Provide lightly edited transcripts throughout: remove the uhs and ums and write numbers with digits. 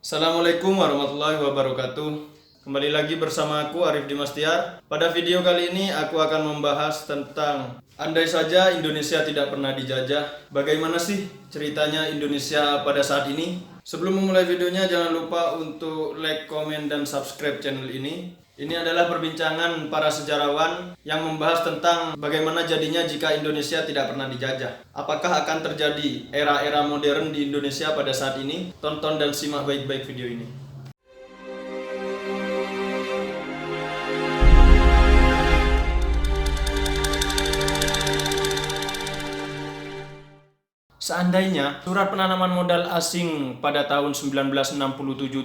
Assalamualaikum warahmatullahi wabarakatuh. Kembali lagi bersama aku Arif Dimastiar. Pada video kali ini aku akan membahas tentang andai saja Indonesia tidak pernah dijajah, bagaimana sih ceritanya Indonesia pada saat ini? Sebelum memulai videonya jangan lupa untuk like, komen, dan subscribe channel ini. Ini adalah perbincangan para sejarawan yang membahas tentang bagaimana jadinya jika Indonesia tidak pernah dijajah. Apakah akan terjadi era-era modern di Indonesia pada saat ini? Tonton dan simak baik-baik video ini. Seandainya surat penanaman modal asing pada tahun 1967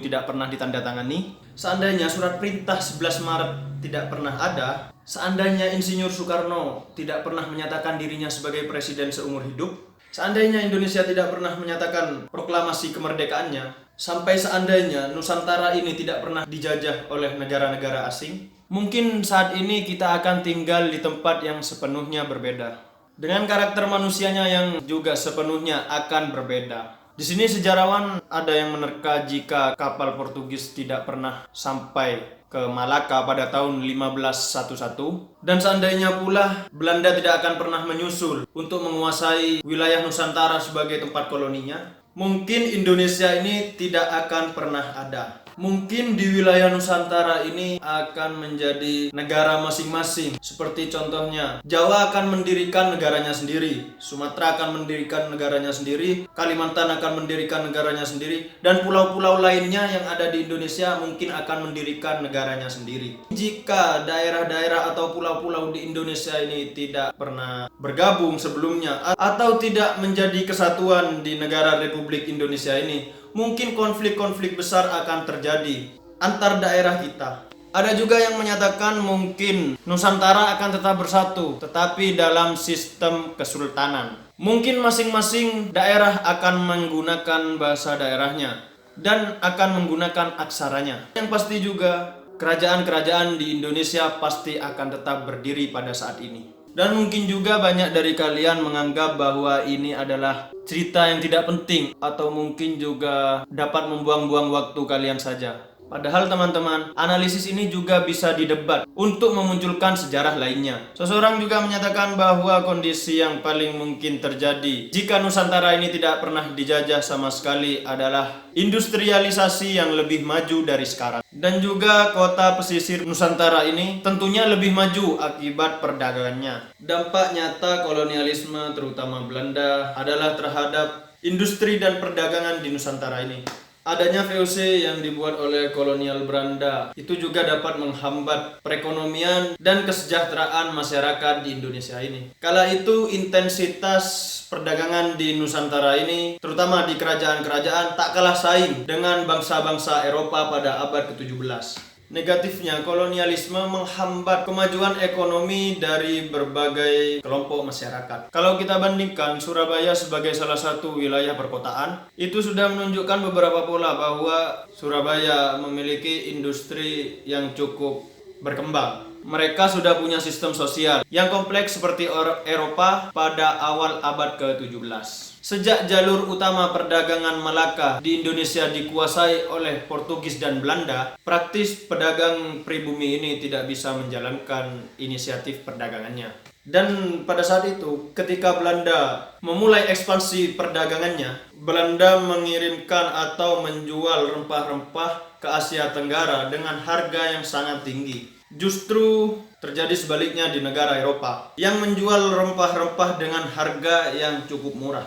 tidak pernah ditandatangani, seandainya surat perintah 11 Maret tidak pernah ada, seandainya Insinyur Soekarno tidak pernah menyatakan dirinya sebagai presiden seumur hidup, seandainya Indonesia tidak pernah menyatakan proklamasi kemerdekaannya, sampai seandainya Nusantara ini tidak pernah dijajah oleh negara-negara asing, mungkin saat ini kita akan tinggal di tempat yang sepenuhnya berbeda. Dengan karakter manusianya yang juga sepenuhnya akan berbeda. Di sini sejarawan ada yang menerka jika kapal Portugis tidak pernah sampai ke Malaka pada tahun 1511 dan seandainya pula Belanda tidak akan pernah menyusul untuk menguasai wilayah Nusantara sebagai tempat koloninya, mungkin Indonesia ini tidak akan pernah ada. Mungkin di wilayah Nusantara ini akan menjadi negara masing-masing. Seperti contohnya, Jawa akan mendirikan negaranya sendiri, Sumatera akan mendirikan negaranya sendiri, Kalimantan akan mendirikan negaranya sendiri, dan pulau-pulau lainnya yang ada di Indonesia mungkin akan mendirikan negaranya sendiri. Jika daerah-daerah atau pulau-pulau di Indonesia ini tidak pernah bergabung sebelumnya atau tidak menjadi kesatuan di negara Republik Indonesia ini, mungkin konflik-konflik besar akan terjadi antar daerah kita. Ada juga yang menyatakan mungkin Nusantara akan tetap bersatu, tetapi dalam sistem kesultanan. Mungkin masing-masing daerah akan menggunakan bahasa daerahnya dan akan menggunakan aksaranya. Yang pasti juga kerajaan-kerajaan di Indonesia pasti akan tetap berdiri pada saat ini. Dan mungkin juga banyak dari kalian menganggap bahwa ini adalah cerita yang tidak penting atau mungkin juga dapat membuang-buang waktu kalian saja. Padahal teman-teman, analisis ini juga bisa didebat untuk memunculkan sejarah lainnya. Seseorang juga menyatakan bahwa kondisi yang paling mungkin terjadi jika Nusantara ini tidak pernah dijajah sama sekali adalah industrialisasi yang lebih maju dari sekarang. Dan juga kota pesisir Nusantara ini tentunya lebih maju akibat perdagangannya. Dampak nyata kolonialisme terutama Belanda adalah terhadap industri dan perdagangan di Nusantara ini. Adanya VOC yang dibuat oleh kolonial Belanda itu juga dapat menghambat perekonomian dan kesejahteraan masyarakat di Indonesia ini. Kala itu intensitas perdagangan di Nusantara ini, terutama di kerajaan-kerajaan, tak kalah saing dengan bangsa-bangsa Eropa pada abad ke-17. Negatifnya, kolonialisme menghambat kemajuan ekonomi dari berbagai kelompok masyarakat. Kalau kita bandingkan Surabaya sebagai salah satu wilayah perkotaan, itu sudah menunjukkan beberapa pola bahwa Surabaya memiliki industri yang cukup berkembang. Mereka sudah punya sistem sosial yang kompleks seperti Eropa pada awal abad ke-17. Sejak jalur utama perdagangan Malaka di Indonesia dikuasai oleh Portugis dan Belanda, praktis pedagang pribumi ini tidak bisa menjalankan inisiatif perdagangannya. Dan pada saat itu, ketika Belanda memulai ekspansi perdagangannya, Belanda mengirimkan atau menjual rempah-rempah ke Asia Tenggara dengan harga yang sangat tinggi. Justru terjadi sebaliknya di negara Eropa yang menjual rempah-rempah dengan harga yang cukup murah.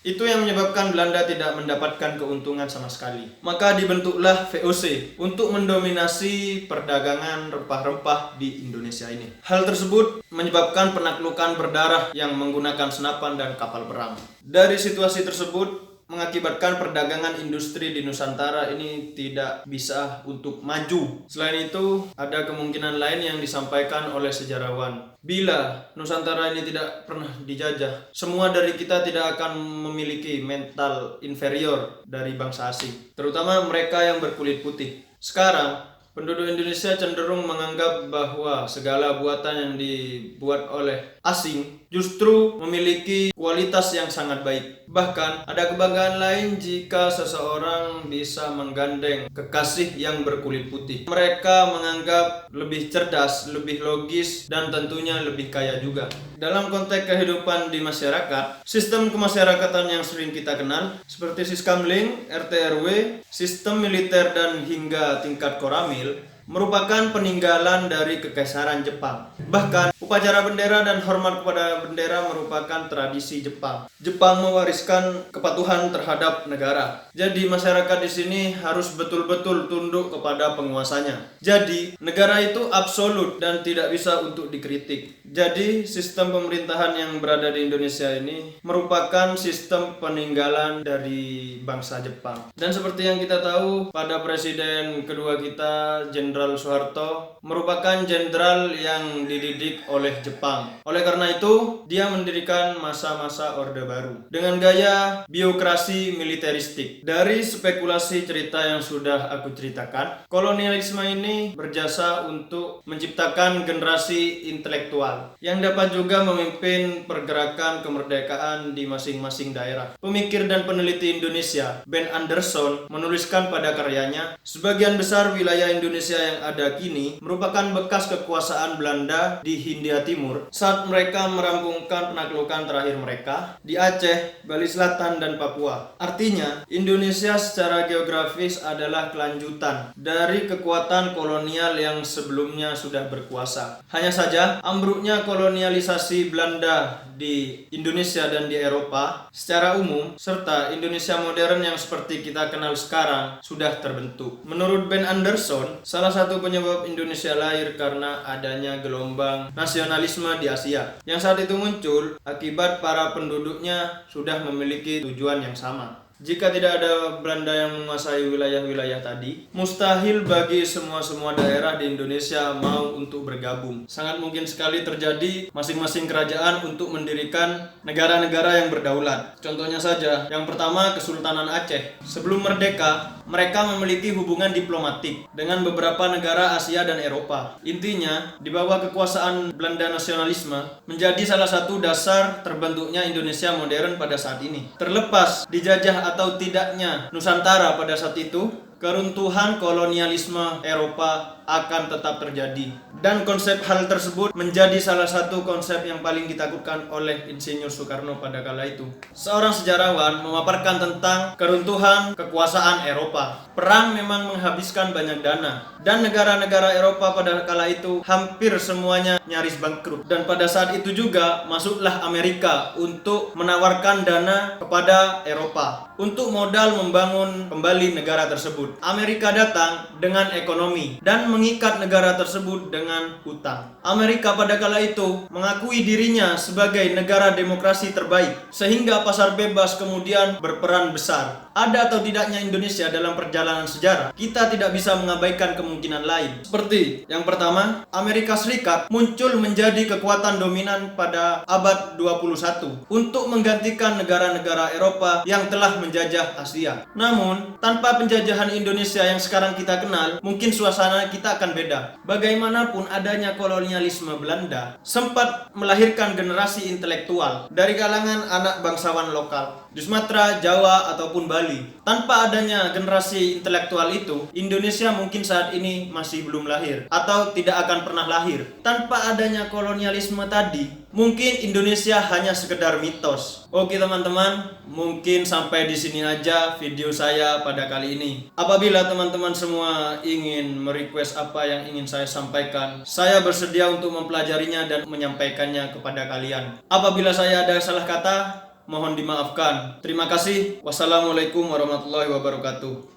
Itu yang menyebabkan Belanda tidak mendapatkan keuntungan sama sekali. Maka dibentuklah VOC untuk mendominasi perdagangan rempah-rempah di Indonesia ini. Hal tersebut menyebabkan penaklukan berdarah yang menggunakan senapan dan kapal perang. Dari situasi tersebut mengakibatkan perdagangan industri di Nusantara ini tidak bisa untuk maju. Selain itu, ada kemungkinan lain yang disampaikan oleh sejarawan. Bila Nusantara ini tidak pernah dijajah, semua dari kita tidak akan memiliki mental inferior dari bangsa asing, terutama mereka yang berkulit putih. Sekarang, penduduk Indonesia cenderung menganggap bahwa segala buatan yang dibuat oleh asing justru memiliki kualitas yang sangat baik. Bahkan ada kebanggaan lain jika seseorang bisa menggandeng kekasih yang berkulit putih. Mereka menganggap lebih cerdas, lebih logis, dan tentunya lebih kaya juga. Dalam konteks kehidupan di masyarakat, sistem kemasyarakatan yang sering kita kenal seperti Siskamling, RT RW, sistem militer dan hingga tingkat koramil merupakan peninggalan dari Kekaisaran Jepang. Bahkan, upacara bendera dan hormat kepada bendera merupakan tradisi Jepang. Jepang mewariskan kepatuhan terhadap negara. Jadi, masyarakat di sini harus betul-betul tunduk kepada penguasanya. Jadi, negara itu absolut dan tidak bisa untuk dikritik. Jadi, sistem pemerintahan yang berada di Indonesia ini merupakan sistem peninggalan dari bangsa Jepang. Dan seperti yang kita tahu, pada presiden kedua kita, Jenderal Soeharto, merupakan jenderal yang dididik oleh Jepang. Oleh karena itu, dia mendirikan masa-masa Orde Baru dengan gaya biokrasi militeristik. Dari spekulasi cerita yang sudah aku ceritakan, kolonialisme ini berjasa untuk menciptakan generasi intelektual yang dapat juga memimpin pergerakan kemerdekaan di masing-masing daerah. Pemikir dan peneliti Indonesia, Ben Anderson, menuliskan pada karyanya, sebagian besar wilayah Indonesia yang ada kini merupakan bekas kekuasaan Belanda di Hindia Timur saat mereka merampungkan penaklukan terakhir mereka di Aceh, Bali Selatan, dan Papua. Artinya, Indonesia secara geografis adalah kelanjutan dari kekuatan kolonial yang sebelumnya sudah berkuasa. Hanya saja, ambruknya kolonialisasi Belanda di Indonesia dan di Eropa secara umum, serta Indonesia modern yang seperti kita kenal sekarang sudah terbentuk. Menurut Ben Anderson, salah satu penyebab Indonesia lahir karena adanya gelombang nasionalisme di Asia yang saat itu muncul akibat para penduduknya sudah memiliki tujuan yang sama. Jika tidak ada Belanda yang menguasai wilayah-wilayah tadi, mustahil bagi semua daerah di Indonesia mau untuk bergabung. Sangat mungkin sekali terjadi masing-masing kerajaan untuk mendirikan negara-negara yang berdaulat. Contohnya saja, yang pertama Kesultanan Aceh. Sebelum merdeka, mereka memiliki hubungan diplomatik dengan beberapa negara Asia dan Eropa. Intinya, di bawah kekuasaan Belanda nasionalisme menjadi salah satu dasar terbentuknya Indonesia modern pada saat ini. Terlepas dijajah atau tidaknya Nusantara pada saat itu, keruntuhan kolonialisme Eropa akan tetap terjadi. Dan konsep hal tersebut menjadi salah satu konsep yang paling ditakutkan oleh Insinyur Soekarno pada kala itu. Seorang sejarawan memaparkan tentang keruntuhan kekuasaan Eropa. Perang memang menghabiskan banyak dana, dan negara-negara Eropa pada kala itu hampir semuanya nyaris bangkrut. Dan pada saat itu juga masuklah Amerika untuk menawarkan dana kepada Eropa untuk modal membangun kembali negara tersebut. Amerika datang dengan ekonomi dan mengikat negara tersebut dengan hutang. Amerika pada kala itu mengakui dirinya sebagai negara demokrasi terbaik, sehingga pasar bebas kemudian berperan besar. Ada atau tidaknya Indonesia dalam perjalanan sejarah, kita tidak bisa mengabaikan kemungkinan lain. Seperti yang pertama, Amerika Serikat muncul menjadi kekuatan dominan pada abad 21 untuk menggantikan negara-negara Eropa yang telah menjajah Asia. Namun, tanpa penjajahan Indonesia yang sekarang kita kenal, mungkin suasana kita akan beda. Bagaimanapun adanya kolonialisme Belanda sempat melahirkan generasi intelektual dari kalangan anak bangsawan lokal di Sumatera, Jawa, ataupun Bali. Tanpa adanya generasi intelektual itu, Indonesia mungkin saat ini masih belum lahir atau tidak akan pernah lahir. Tanpa adanya kolonialisme tadi, mungkin Indonesia hanya sekedar mitos. Oke teman-teman, mungkin sampai di sini aja video saya pada kali ini. Apabila teman-teman semua ingin merequest apa yang ingin saya sampaikan, saya bersedia untuk mempelajarinya dan menyampaikannya kepada kalian. Apabila saya ada salah kata, mohon dimaafkan. Terima kasih. Wassalamualaikum warahmatullahi wabarakatuh.